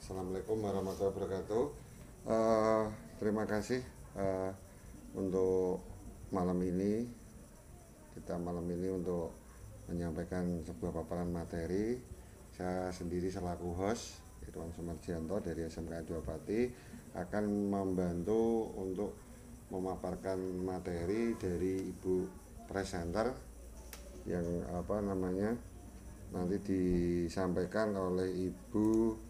Assalamualaikum warahmatullahi wabarakatuh. Terima kasih untuk malam ini. Kita malam ini untuk menyampaikan sebuah paparan materi. Saya sendiri selaku host, Irwan Sumarjianto dari SMK 2 Pati, akan membantu untuk memaparkan materi dari Ibu presenter yang nanti disampaikan oleh Ibu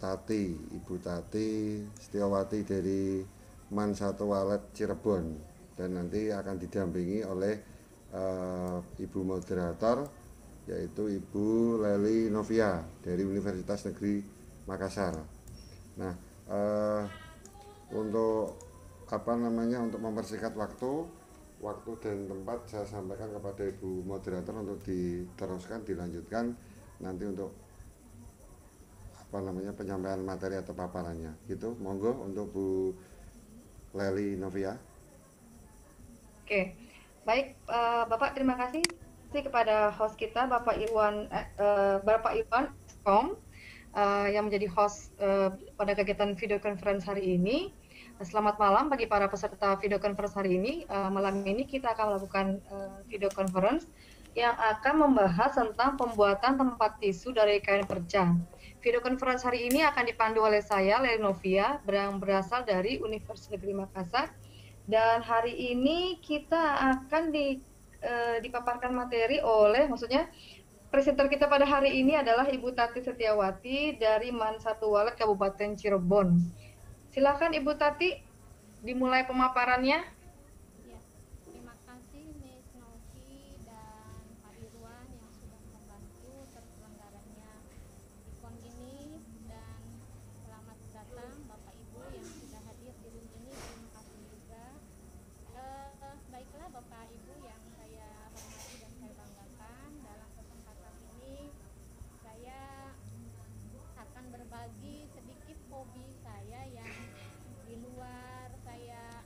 Tati Setiawati dari Man Satu Walet Cirebon, dan nanti akan didampingi oleh Ibu moderator, yaitu Ibu Leli Novia dari Universitas Negeri Makassar. Nah, untuk untuk mempersingkat waktu dan tempat saya sampaikan kepada Ibu moderator untuk diteruskan, dilanjutkan nanti untuk penyampaian materi atau paparannya gitu. Monggo untuk Bu Leli Novia. Oke, baik, Bapak, terima kasih kepada host kita Bapak Irwan Kom, yang menjadi host pada kegiatan video conference hari ini. Selamat malam bagi para peserta video conference hari ini. Malam ini kita akan melakukan video conference yang akan membahas tentang pembuatan tempat tisu dari kain perca. Video conference hari ini akan dipandu oleh saya, Leli Novia, yang berasal dari Universitas Negeri Makassar. Dan hari ini kita akan dipaparkan materi maksudnya presenter kita pada hari ini adalah Ibu Tati Setiawati dari Man Satu Walet Kabupaten Cirebon. Silakan Ibu Tati, dimulai pemaparannya. Ya, terima kasih Miss Novi dan Pak Irwan yang sudah membantu terselenggaranya ikon ini, dan selamat datang Bapak Ibu yang sudah hadir di room ini. Terima kasih juga. Baiklah Bapak Ibu yang saya hormati dan saya banggakan, dalam kesempatan ini saya akan berbagi sedikit hobi saya yang di luar saya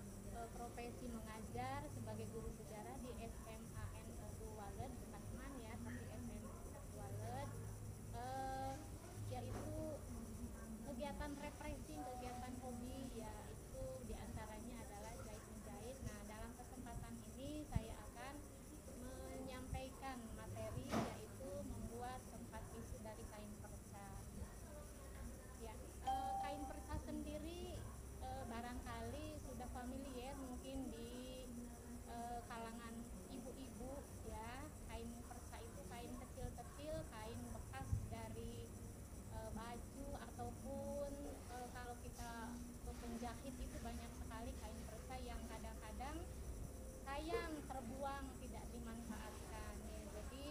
profesi mengajar sebagai guru sejarah di SMAN 1 Walet, bukan MAN ya, tapi SMAN 1 Walet, yaitu kegiatan refreshing, kegiatan hobi, yaitu diantaranya adalah jahit menjahit. Nah, dalam kesempatan ini saya akan menyampaikan materi, yaitu membuat tempat tisu dari kain perca. Ya, kain perca sendiri barangkali sudah familiar mungkin di kalangan ibu-ibu ya. Kain perca itu kain kecil-kecil, kain bekas dari baju, ataupun kalau kita ke penjahit itu banyak sekali kain perca yang kadang-kadang sayang terbuang, tidak dimanfaatkan ya. Jadi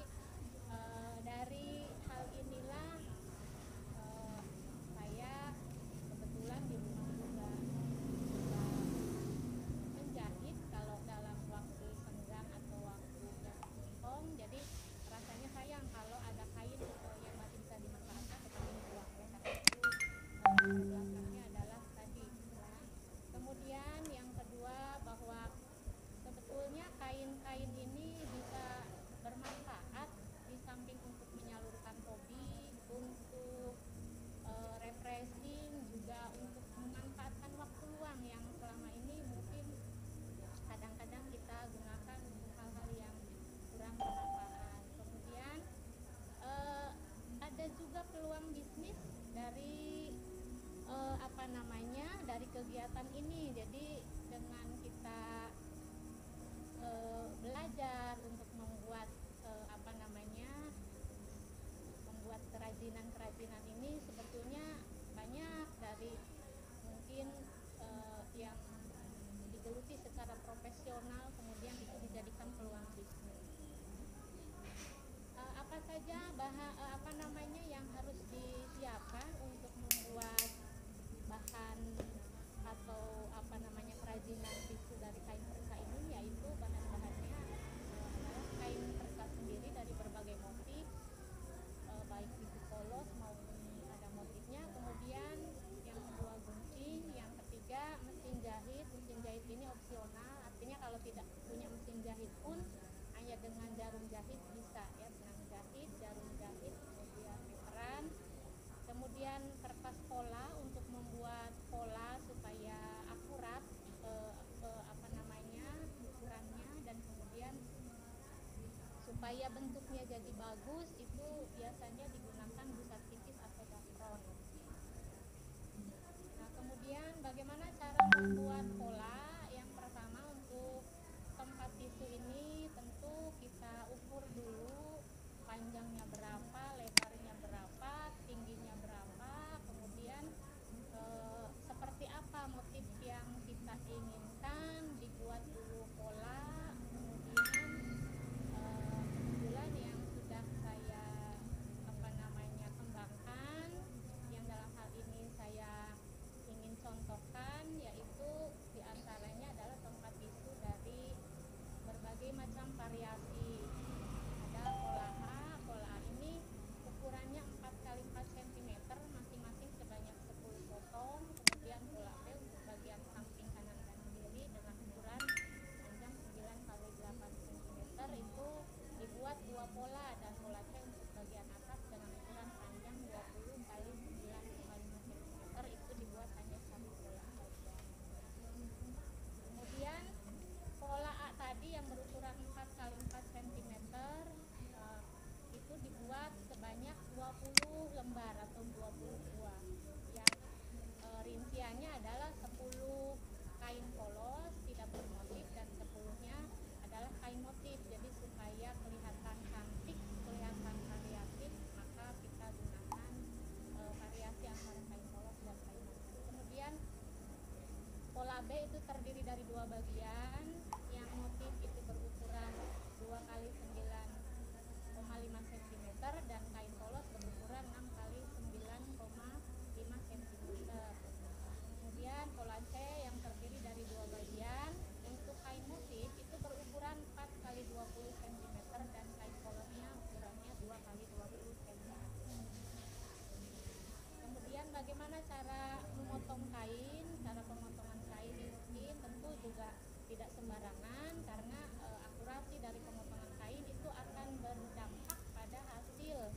dari hal inilah saya kebetulan di rumah juga menjahit kalau dalam waktu senggang atau waktu jam kosong. Jadi rasanya sayang kalau ada kain yang masih bisa dimanfaatkan tetapi dibuang ya, karena itu belakangnya adalah tadi ya. Kemudian yang kedua, bahwa sebetulnya kain-kain ini bisa bermanfaat di samping untuk menyalurkan hobi, untuk refreshing, juga untuk memanfaatkan waktu luang yang selama ini mungkin kadang-kadang kita gunakan untuk hal-hal yang kurang bermanfaat. Kemudian ada juga peluang bisnis dari dari kegiatan ini. Jadi dengan kita belajar untuk membuat membuat kerajinan-kerajinan ini, sebetulnya banyak dari mungkin yang digeluti secara profesional, kemudian itu dijadikan peluang bisnis. Apa saja yang harus disiapkan untuk membuat bahan atau kerajinan tisu dari kain perca ini, yaitu bahan-bahannya adalah kain perca sendiri dari berbagai motif, baik tisu polos maupun ada motifnya. Kemudian yang kedua gunting, yang ketiga mesin jahit. Mesin jahit ini opsional, artinya kalau tidak punya mesin jahit pun hanya dengan jarum jahit bisa ya, benang jahit, jarum jahit, kemudian meteran, kemudian kertas supaya bentuknya jadi bagus itu biasanya digunakan busa tipis atau gapron. Nah, kemudian bagaimana cara membuat pola? Yang pertama, untuk tempat tisu ini tentu kita ukur dulu panjangnya berapa, lebarnya berapa, tingginya berapa, kemudian seperti apa motif yang kita inginkan, dibuat dulu pola, kemudian kebetulan yang sudah saya kembangkan, yang dalam hal ini saya ingin contohkan, yaitu diantaranya adalah tempat tisu dari berbagai macam variasi. Ada pola A. Pola A ini ukurannya 4 kali 4 cm, masing-masing sebanyak 10 potong. Kemudian pola B untuk bagian samping kanan dan kiri dengan ukuran panjang 9 kali 8 cm, itu dibuat 2 pola, dan pola C untuk bagian atas dengan ukuran panjang 20 kali 9,5 cm, itu dibuat hanya 1 pola saja. Kemudian pola A tadi yang berukuran 4 kali 4 cm itu dibuat sebanyak 20 lembar atau 20 buah. Yang rinciannya adalah 10 kain polos tidak bermotif dan 10-nya adalah kain motif. Jadi supaya kelihatan cantik, kelihatan variatif, maka kita gunakan variasi antara kain polos dan kain motif. Kemudian pola B itu terdiri dari 2 bagian. Yang motif itu berukuran 2 kali 9,5 cm dan kain polos berukuran 6 kali 9,5 cm. Kemudian pola C yang terdiri dari 2 bagian. Untuk kain motif itu berukuran 4 kali 20 cm dan kain polosnya ukurannya 2 kali 20 cm. Kemudian bagaimana cara memotong kain? Cara pemotongan kain ini tentu juga tidak sembarangan, karena akurasi dari pemotongan kain itu akan berdampak pada hasil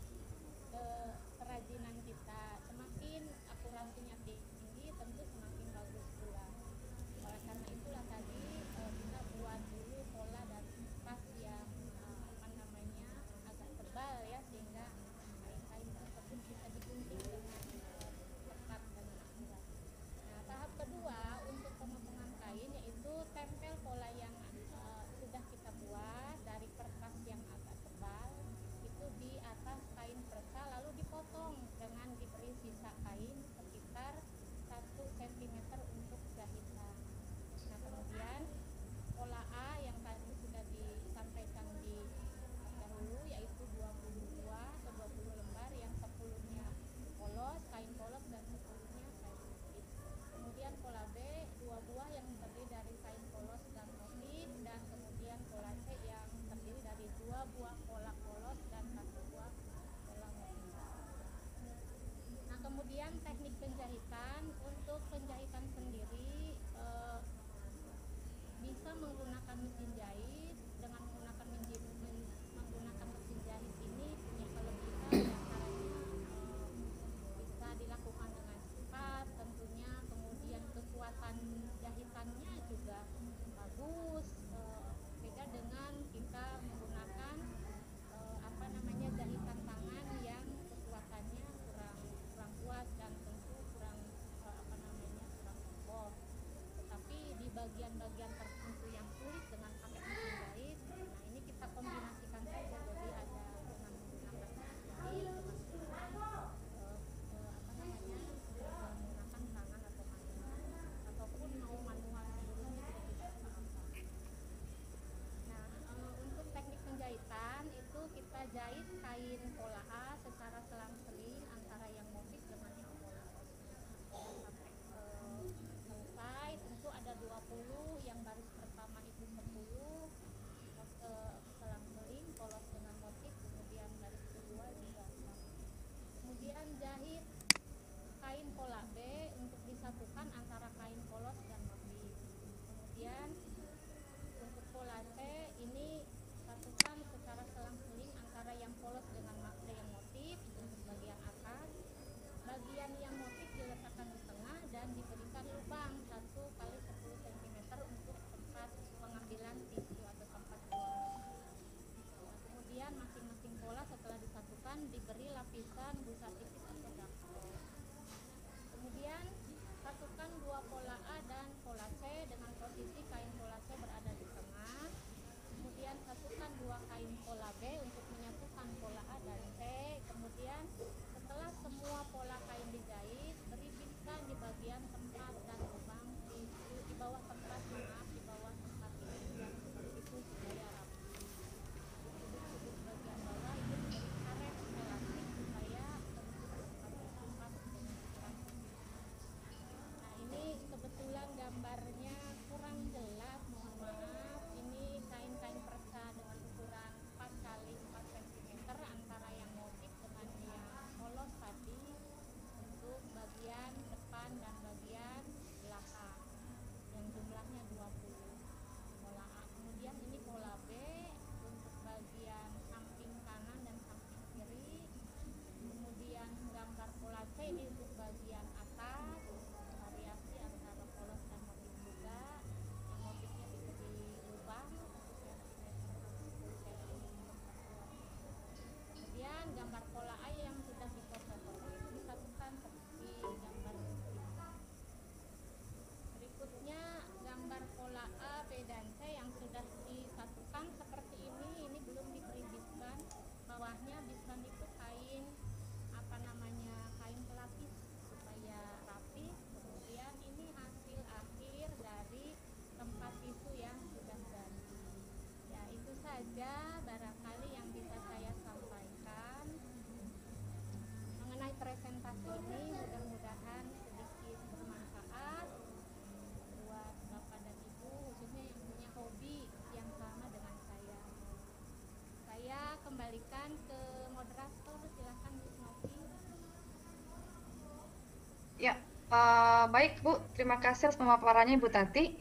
Baik Bu, terima kasih atas pemaparannya Ibu Tati.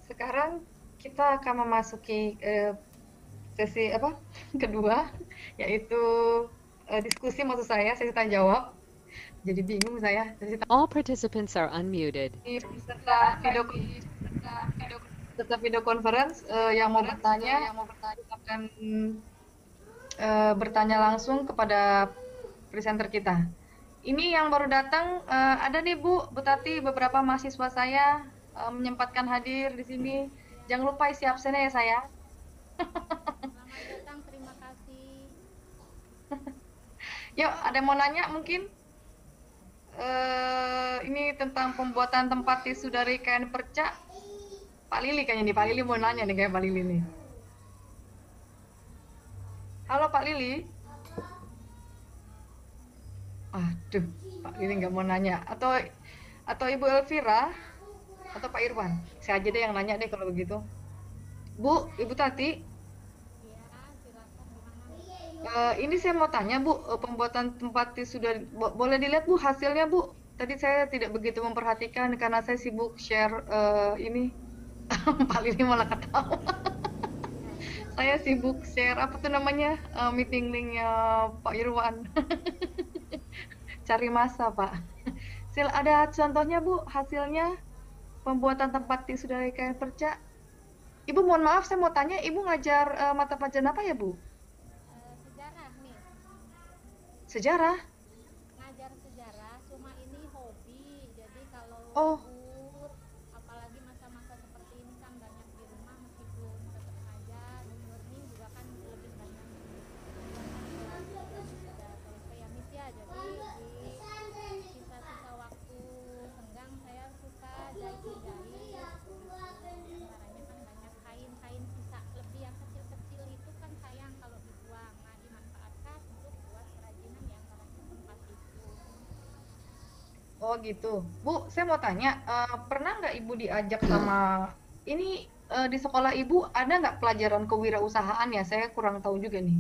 Sekarang kita akan memasuki sesi apa kedua, yaitu diskusi maksud saya, sesi tanya jawab. Jadi bingung saya. All participants are unmuted. Peserta video conference yang mau bertanya akan bertanya langsung kepada presenter kita. Ini yang baru datang ada nih Bu Tati, beberapa mahasiswa saya menyempatkan hadir di sini. Jangan lupa isi absennya ya saya. Selamat datang, terima kasih. Yuk, ada yang mau nanya mungkin? Ini tentang pembuatan tempat tisu dari kain perca. Pak Lili kayaknya nih, Pak Lili mau nanya nih kayak Pak Lili nih. Halo Pak Lili. Aduh, Pak Lili nggak mau nanya. Atau Ibu Elvira atau Pak Irwan. Saya aja deh yang nanya deh kalau begitu. Bu, Ibu Tati. Ya, silakan gimana? Ini saya mau tanya Bu, pembuatan tempat tisu dari boleh dilihat Bu hasilnya Bu. Tadi saya tidak begitu memperhatikan karena saya sibuk share ini. Pak Lili malah ketawa. Saya sibuk share apa tuh namanya meeting linknya Pak Irwan. Cari masa Pak. Ada contohnya Bu hasilnya pembuatan tempat tisu dari kain perca. Ibu mohon maaf saya mau tanya, Ibu ngajar mata pelajaran apa ya Bu? Sejarah nih, Sejarah. ngajar sejarah, cuma ini hobi. Jadi kalau Oh. libur, apalagi masa-masa seperti ini kan banyak di rumah, meskipun tetap ngajar, learning juga kan lebih banyak sudah selesai ya Miss ya. Jadi di sisa-sisa waktu senggang saya suka jahit-jahit. Antaranya kan banyak kain-kain sisa lebih yang kecil-kecil itu kan sayang kalau dibuang. Nah, dimanfaatkan untuk buat kerajinan yang antaranya tempat itu. Oh gitu. Bu, saya mau tanya, pernah nggak Ibu diajak sama ini di sekolah Ibu ada nggak pelajaran kewirausahaan ya? Saya kurang tahu juga nih.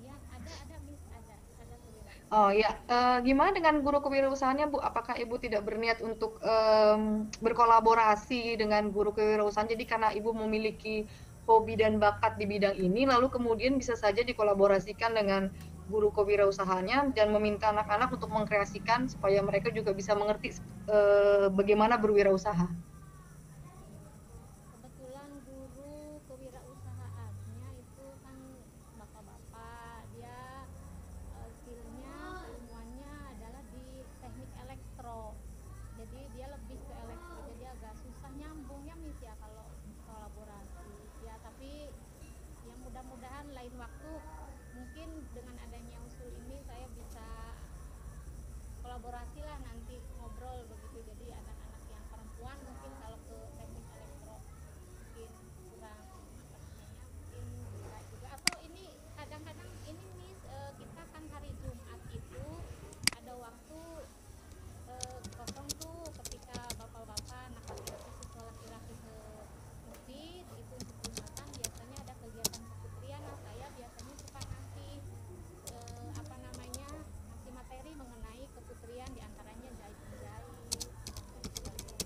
Ya, ada Miss, ada kewirausahaan. Oh ya, gimana dengan guru kewirausahaannya Bu? Apakah Ibu tidak berniat untuk berkolaborasi dengan guru kewirausahaan? Jadi karena Ibu memiliki hobi dan bakat di bidang ini, lalu kemudian bisa saja dikolaborasikan dengan guru kewirausahaannya dan meminta anak-anak untuk mengkreasikan supaya mereka juga bisa mengerti bagaimana berwirausaha. Kebetulan guru kewirausahaannya itu kan bapak-bapak, dia skillnya keilmuannya adalah di teknik elektro. Jadi dia lebih ke elektro, jadi agak susah nyambungnya Miss ya kalau kolaborasi. Ya tapi yang mudah-mudahan lain waktu mungkin dengan adanya usul ini saya bisa kolaborasi lah nanti ngobrol begitu. Jadi anak-anak yang perempuan mungkin kalau ke teknik elektro mungkin kurang apa namanya, mungkin bisa juga. Atau ini kadang-kadang ini Miss, kita kan hari Jumat itu ada waktu kosong tuh ketika bapak-bapak anak laki-laki siswa laki-laki ke masjid itu untuk Jumatan biasanya ada kegiatan keputrian. Nah, saya biasanya suka ngasih apa namanya, ngasih materi mengenai keputrian, diantaranya jahit-jahit dan sebagainya.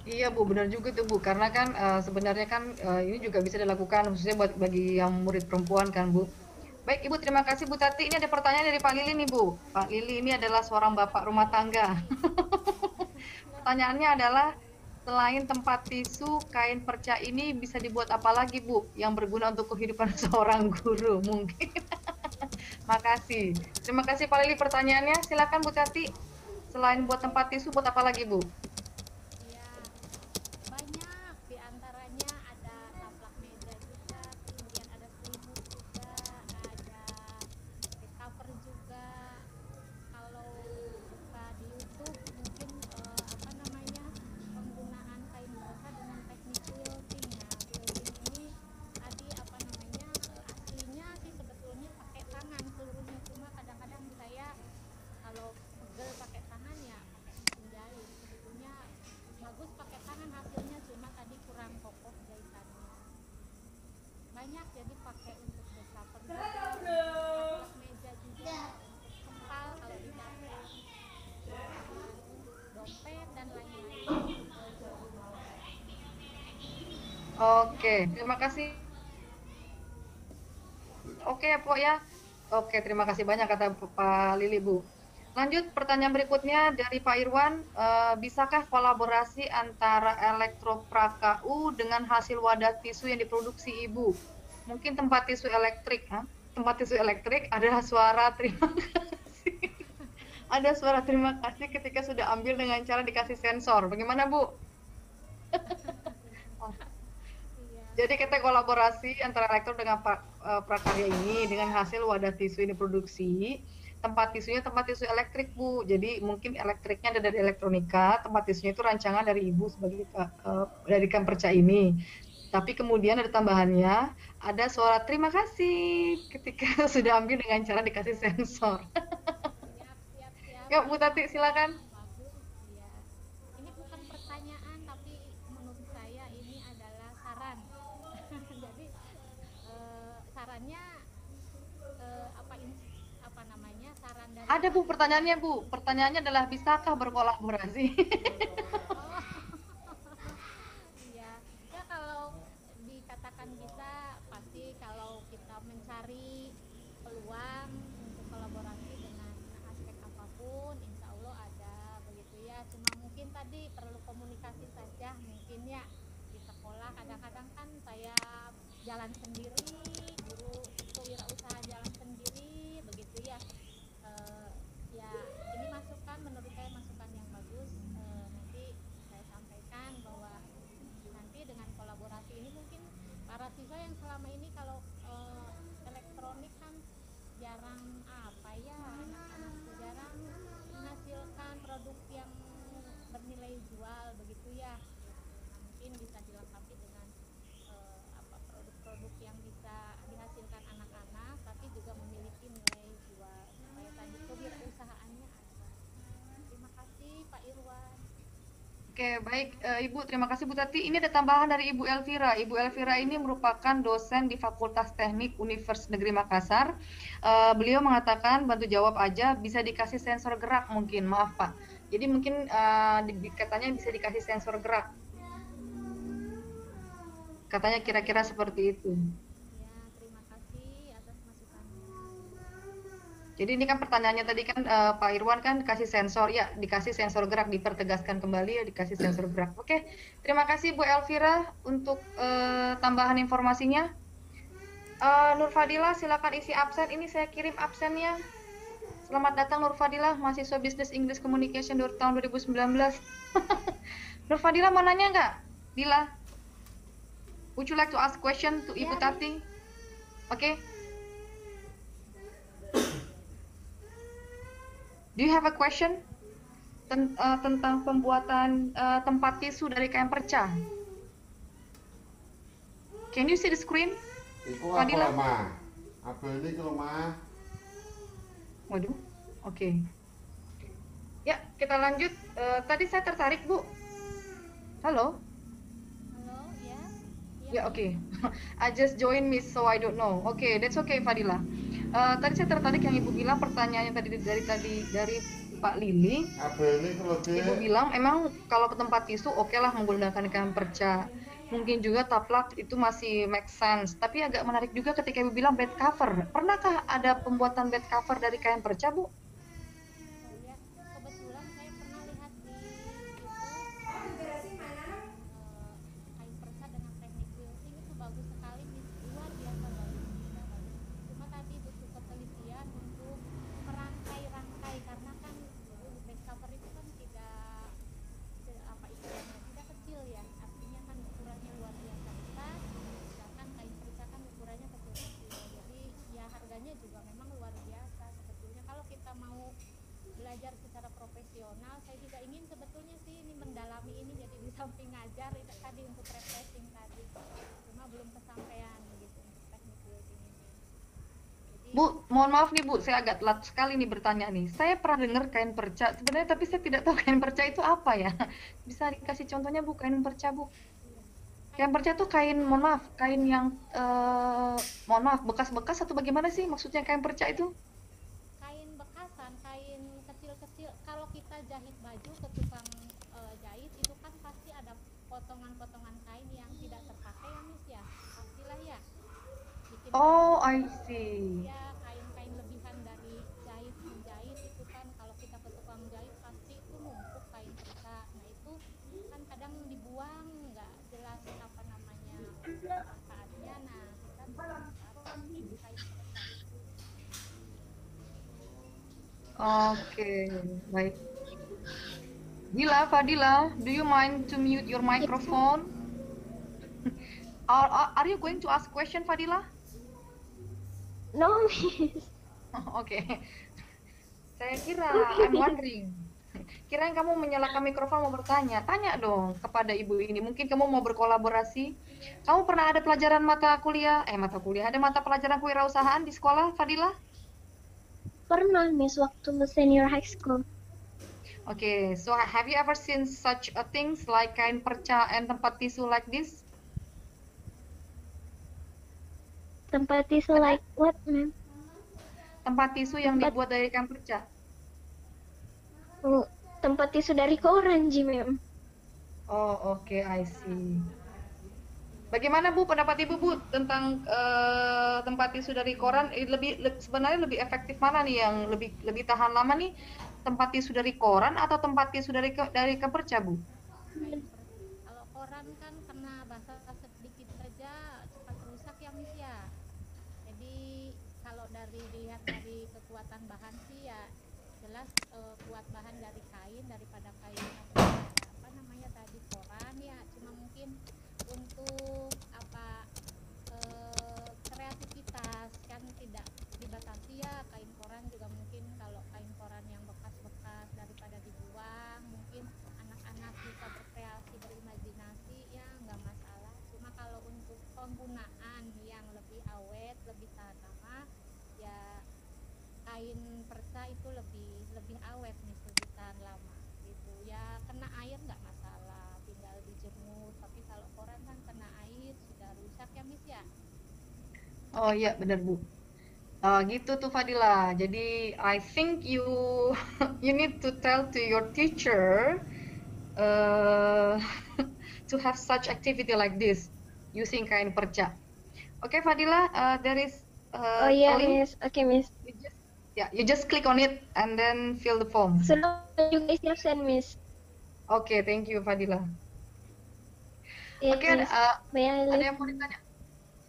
Iya Bu, benar juga tuh Bu, karena kan sebenarnya kan ini juga bisa dilakukan khususnya buat bagi yang murid perempuan kan Bu. Baik Ibu, terima kasih Bu Tati. Ini ada pertanyaan dari Pak Lili nih Bu. Pak Lili ini adalah seorang bapak rumah tangga. Pertanyaannya adalah, selain tempat tisu, kain perca ini bisa dibuat apa lagi Bu yang berguna untuk kehidupan seorang guru mungkin? Makasih. Terima kasih Pak Lili pertanyaannya. Silakan Bu Tati. Selain buat tempat tisu, buat apa lagi Bu? Ya, banyak diantaranya ada taplak meja juga, kemudian ada selimut juga, ada cover juga. Kalau buka di YouTube mungkin apa namanya, penggunaan kain basah dengan teknik quilting. Nah, quilting ini tadi apa namanya, aslinya sih sebetulnya pakai tangan seluruhnya, cuma kadang-kadang saya kalau pegel pakai tangan ya pakai mesin jahit. Sebetulnya Oke, terima kasih. Oke ya, Pok ya. Oke, terima kasih banyak kata Pak Lili, Bu. Lanjut pertanyaan berikutnya dari Pak Irwan, bisakah kolaborasi antara Elektropraku dengan hasil wadah tisu yang diproduksi Ibu? Mungkin tempat tisu elektrik, tempat tisu elektrik ada suara terima kasih. Ada suara terima kasih ketika sudah ambil dengan cara dikasih sensor. Bagaimana, Bu? Iya. Jadi kita kolaborasi antara Elektro dengan Prakarya ini dengan hasil wadah tisu ini produksi. Tempat tisunya tempat tisu elektrik, Bu. Jadi mungkin elektriknya ada dari elektronika, tempat tisunya itu rancangan dari Ibu sebagai dari Kemperca ini. Tapi kemudian ada tambahannya, ada suara terima kasih ketika sudah ambil dengan cara dikasih sensor. Siap. Yuk, Bu Tati, silakan. Bagus, ya. Ini bukan pertanyaan, tapi menurut saya ini adalah saran. Jadi sarannya apa namanya? Saran dari Ada, Bu, pertanyaannya, Bu. Pertanyaannya adalah bisakah berkolaborasi? Oh, iya. Ya kalau dikatakan bisa, pasti kalau kita mencari peluang untuk kolaborasi dengan aspek apapun, insya Allah ada begitu ya. Cuma mungkin tadi perlu komunikasi saja, mungkin ya di sekolah kadang-kadang kan saya jalan sendiri, guru kewirausahaan jalan sendiri, begitu ya. Ya ini masukan, menurut saya masukan yang bagus. Nanti saya sampaikan bahwa nanti dengan kolaborasi ini mungkin para siswa yang selama ini kalau elektronik kan jarang apa ya, anak-anak jarang menghasilkan produk yang bernilai jual begitu ya. Nah, mungkin bisa dilengkapi dengan produk-produk yang bisa dihasilkan anak-anak tapi juga memiliki nilai jual supaya tadi kewirausahaannya ada. Terima kasih Pak Irwan. Oke, baik Ibu, terima kasih Bu Tati. Ini ada tambahan dari Ibu Elvira. Ibu Elvira ini merupakan dosen di Fakultas Teknik Universitas Negeri Makassar. Beliau mengatakan bantu jawab aja, bisa dikasih sensor gerak mungkin, maaf Pak. Jadi mungkin katanya bisa dikasih sensor gerak. Katanya kira-kira seperti itu. Ya, terima kasih atas masukannya. Jadi ini kan pertanyaannya tadi kan Pak Irwan kan kasih sensor, ya dikasih sensor gerak, dipertegaskan kembali ya dikasih sensor gerak. Oke, terima kasih Bu Elvira untuk tambahan informasinya. Nur Fadila silakan isi absen, ini saya kirim absennya. Selamat datang Nur Fadila, mahasiswa Business English Communication tahun 2019. Nur Fadila mau nanya nggak? Dila, would you like to ask question to Ibu Tati? Oke. Do you have a question tentang pembuatan tempat tisu dari Kemperca? Can you see the screen? Iku Fadila? apa mah? Abel ini kalau mah. Waduh, oke. Ya, kita lanjut. Tadi saya tertarik, Bu. Halo? Halo, ya. Ya, oke. I just join me, so I don't know. Oke, that's okay, Fadila. Tadi saya tertarik yang Ibu bilang pertanyaannya tadi dari Pak Lili. Abel ini kalau Ibu bilang emang kalau ke tempat tisu oke lah menggunakan Kemperca. Mungkin juga taplak itu masih make sense. Tapi agak menarik juga ketika Ibu bilang bed cover. Pernahkah ada pembuatan bed cover dari Kemperca, Bu? Ya, kebetulan saya pernah lihat di YouTube kain perca dengan teknik quilting itu bagus sekali, luar biasa bagus. Cuma tadi butuh ketelitian untuk merangkai-rangkai karena kan bed cover itu kan tidak apa istilahnya tidak kecil ya, artinya kan ukurannya luar biasa besar, sedangkan kain perca kan ukurannya kecil-kecil. Jadi ya harganya juga memang luar biasa sebetulnya. Kalau kita mau belajar secara profesional, saya juga ingin sebetulnya sih ini mendalami ini, jadi di samping ngajar itu tadi untuk refreshing tadi, cuma belum kesampaian gitu untuk teknik building ini. Jadi, Bu, mohon maaf nih Bu, saya agak telat sekali nih bertanya nih. Saya pernah dengar kain perca sebenarnya, tapi saya tidak tahu kain perca itu apa ya. Bisa dikasih contohnya Bu, kain perca Bu? Kain perca itu kain, mohon maaf, kain yang mohon maaf, bekas-bekas atau bagaimana sih maksudnya kain perca itu? kain bekasan, kain kecil-kecil, kalau kita jahit baju ke tukang jahit itu kan pasti ada potongan-potongan kain yang tidak terpakai ya Miss ya, pastilah ya bikin Oh, I see. ya kain-kain lebihan dari jahit menjahit itu kan kalau kita ke tukang jahit pasti itu numpuk kain perca. Nah itu kan kadang dibuang nggak jelas apa namanya manfaatnya. Nah kita bisa manfaatkan kain perca itu. Oke, baik. Fadila, do you mind to mute your microphone? Are you going to ask question, Fadila? No, Miss. Oke. Saya kira, I'm wondering. Kirain kamu menyalakan mikrofon mau bertanya. Tanya dong kepada ibu ini. Mungkin kamu mau berkolaborasi. Kamu pernah ada pelajaran mata kuliah, ada mata pelajaran kewirausahaan di sekolah, Fadila? Pernah, Miss, waktu senior high school. Okay, so have you ever seen such a things like kain perca and tempat tisu like this? Tempat tisu like what, ma'am? Tempat tisu yang dibuat dari kain perca. Oh, tempat tisu dari koran, Ji, ma'am. Oh, oke, I see. Bagaimana Bu pendapat Ibu Bu tentang tempat tisu dari koran? Sebenarnya lebih efektif mana nih yang lebih tahan lama nih? Tempat tisu dari koran atau tempat tisu dari keperca, Bu? Kalau koran kan kena basah sedikit saja cepat rusak ya Miss ya. Jadi kalau dilihat dari kekuatan bahan sih ya jelas kuat bahan dari kain daripada kain apa namanya tadi koran ya. Cuma mungkin untuk apa kreativitas kan tidak dibatasi ya, kain koran juga mungkin kalau kain koran yang bekas-bekas daripada dibuang mungkin anak-anak bisa berkreasi berimajinasi ya nggak masalah. Cuma kalau untuk penggunaan yang lebih awet lebih tahan lama ya kain perca itu lebih awet nih, lebih tahan lama gitu ya. Kena air nggak masalah tinggal dijemur, tapi kalau koran kan kena air sudah rusak ya Miss ya. Oh iya benar Bu. Gitu tuh Fadila. Jadi I think you you need to tell to your teacher to have such activity like this using kain perca. Okay Fadila, there is Oh iya, a link. Miss. Oke, Miss. You just click on it and then fill the form. Sudah juga siap send, Miss. Okay, thank you Fadila. Iya, Okay, Miss. May I ada leave? yang mau ditanya?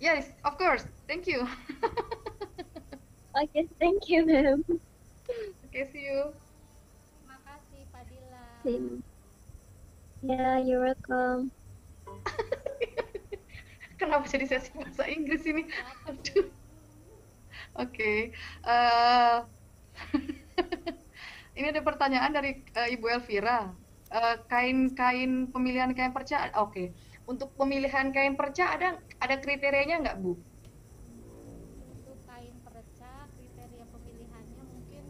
Yes, of course. Thank you. Okay, thank you, ma'am. Okay, see you. Terima kasih Fadila. Yeah, you're welcome. Kenapa jadi sesi bahasa Inggris ini? Aduh. Oke. Ini ada pertanyaan dari Ibu Elvira. Kain pemilihan kain perca. Oke. Untuk pemilihan kain perca ada kriterianya nggak, Bu? Untuk kain perca kriteria pemilihannya mungkin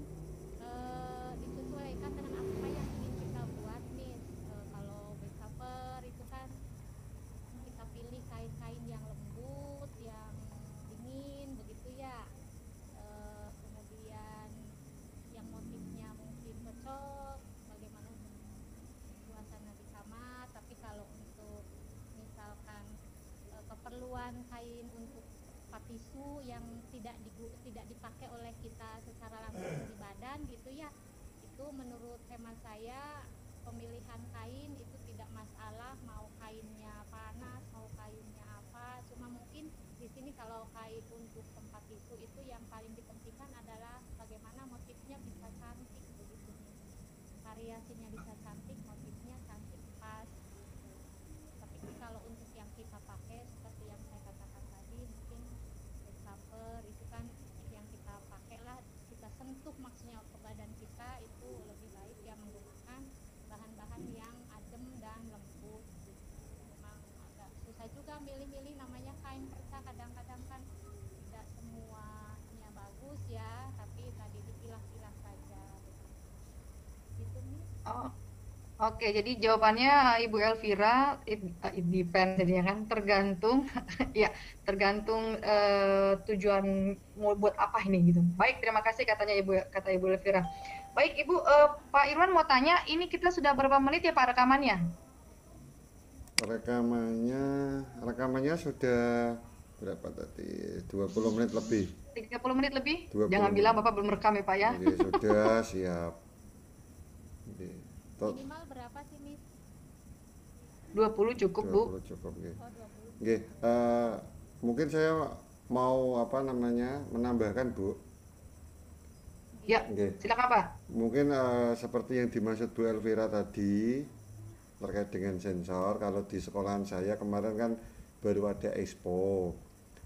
disesuaikan dengan apa yang ingin kita buat nih. Kalau base cover itu kan kita pilih kain-kain yang lembut, yang dingin begitu ya. Kemudian yang motifnya mungkin cocok bagaimana suasana di kamar. Tapi kalau untuk misalkan keperluan kain untuk patisu yang tidak dipakai oleh kita secara langsung di badan gitu ya, itu menurut hemat saya pemilihan kain itu tidak masalah, mau kainnya panas mau kainnya apa. Cuma mungkin di sini kalau kain untuk tempat tisu itu yang paling dipentingkan adalah bagaimana motifnya bisa cantik begitu, variasinya bisa cantik, motifnya cantik pas. Tapi kalau untuk yang kita pakai seperti yang saya katakan tadi mungkin base cover itu kan yang kita pakai lah, kita sentuh maksudnya ke badan kita, itu lebih baik ya menggunakan bahan-bahan yang adem dan lembut. Memang agak susah juga milih-milih namanya kain perca, kadang-kadang kan tidak semuanya bagus ya, tapi tadi dipilah-pilah saja gitu nih. Oh. Oke, jadi jawabannya Ibu Elvira, it depends jadinya kan, tergantung, ya tergantung tujuan mau buat apa ini gitu. Baik, terima kasih kata Ibu Elvira. Baik Ibu, Pak Irwan mau tanya, ini kita sudah berapa menit ya Pak rekamannya? rekamannya sudah berapa tadi? 20 menit lebih. 30 menit lebih? 20 Jangan menit. bilang Bapak belum rekam ya Pak ya. Oke, sudah siap. Oke. Minimal berapa sih, Miss? 20 cukup Bu. 20 cukup, oke. Oh, 20. Oke, mungkin saya mau menambahkan Bu. Ya, Oke. silakan Pak. Mungkin seperti yang dimaksud Bu Elvira tadi terkait dengan sensor. Kalau di sekolahan saya kemarin kan baru ada Expo.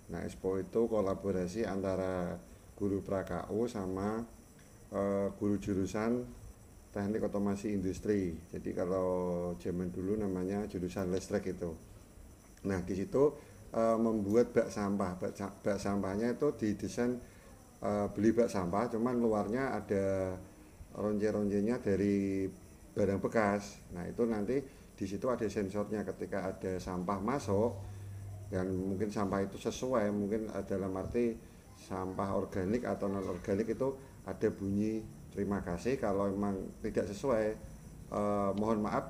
Nah, Expo itu kolaborasi antara guru Prakau sama guru jurusan teknik otomasi industri. Jadi kalau zaman dulu namanya jurusan listrik itu. Nah, di situ membuat bak sampah. Bak sampahnya itu didesain beli bak sampah, cuman luarnya ada ronje-ronjenya dari barang bekas. Nah, itu nanti di situ ada sensornya ketika ada sampah masuk, dan mungkin sampah itu sesuai, mungkin dalam arti sampah organik atau non organik itu ada bunyi terima kasih. Kalau memang tidak sesuai, mohon maaf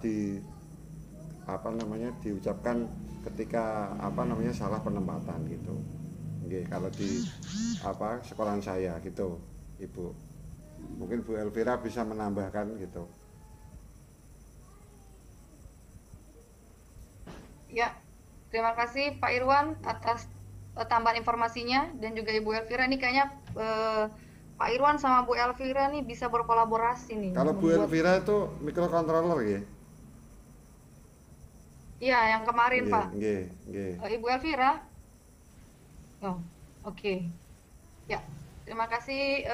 diucapkan ketika salah penempatan gitu. Oke, kalau di sekolahan saya gitu, Ibu. Mungkin Bu Elvira bisa menambahkan gitu. Ya, terima kasih Pak Irwan atas tambahan informasinya, dan juga Ibu Elvira. Ini kayaknya Pak Irwan sama Bu Elvira nih bisa berkolaborasi nih. Kalau Bu Elvira itu microcontroller ya? Iya, yang kemarin Pak. Nggih. Ibu Elvira. Oh, oke. Ya, terima kasih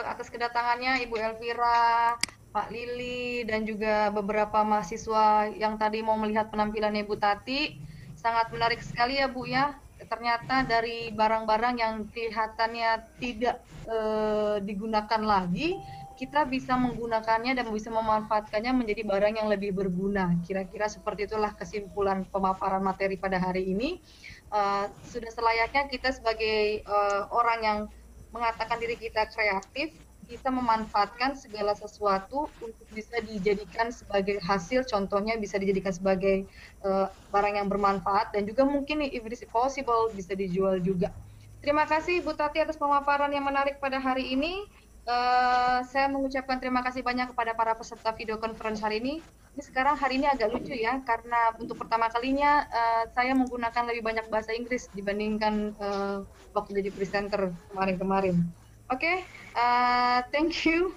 atas kedatangannya Ibu Elvira, Pak Lili, dan juga beberapa mahasiswa yang tadi mau melihat penampilan Ibu Tati. Sangat menarik sekali ya Bu ya. Ternyata dari barang-barang yang kelihatannya tidak digunakan lagi, kita bisa menggunakannya dan bisa memanfaatkannya menjadi barang yang lebih berguna. Kira-kira seperti itulah kesimpulan pemaparan materi pada hari ini. Sudah selayaknya kita sebagai orang yang mengatakan diri kita kreatif, kita memanfaatkan segala sesuatu untuk bisa dijadikan sebagai hasil. Contohnya bisa dijadikan sebagai barang yang bermanfaat, dan juga mungkin if it is possible bisa dijual juga. Terima kasih Bu Tati atas pemaparan yang menarik pada hari ini. Saya mengucapkan terima kasih banyak kepada para peserta video conference hari ini. Ini sekarang hari ini agak lucu ya, karena untuk pertama kalinya saya menggunakan lebih banyak bahasa Inggris dibandingkan waktu jadi presenter kemarin-kemarin. Oke, thank you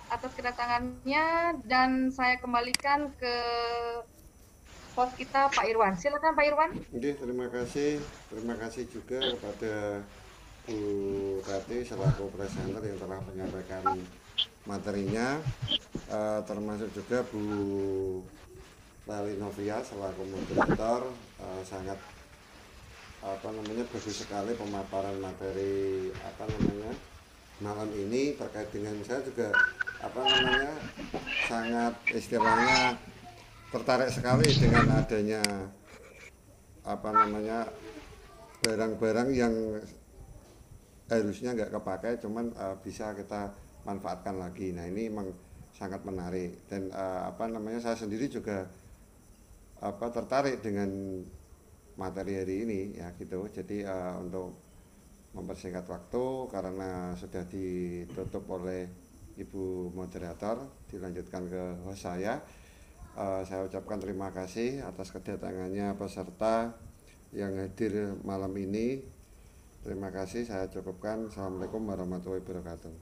atas kedatangannya, dan saya kembalikan ke host kita Pak Irwan. Silakan Pak Irwan. Oke, terima kasih juga kepada Bu Tati selaku presenter yang telah menyampaikan materinya, termasuk juga Bu Lali Novia selaku moderator. Sangat bagus sekali pemaparan materi malam ini terkait dengan saya juga sangat istilahnya tertarik sekali dengan adanya barang-barang yang harusnya nggak kepakai, cuman bisa kita manfaatkan lagi. Nah, ini memang sangat menarik, dan saya sendiri juga tertarik dengan materi hari ini ya gitu. Jadi untuk mempersingkat waktu, karena sudah ditutup oleh Ibu moderator, dilanjutkan ke host saya ucapkan terima kasih atas kedatangannya peserta yang hadir malam ini. Terima kasih, saya cukupkan. Assalamualaikum warahmatullahi wabarakatuh.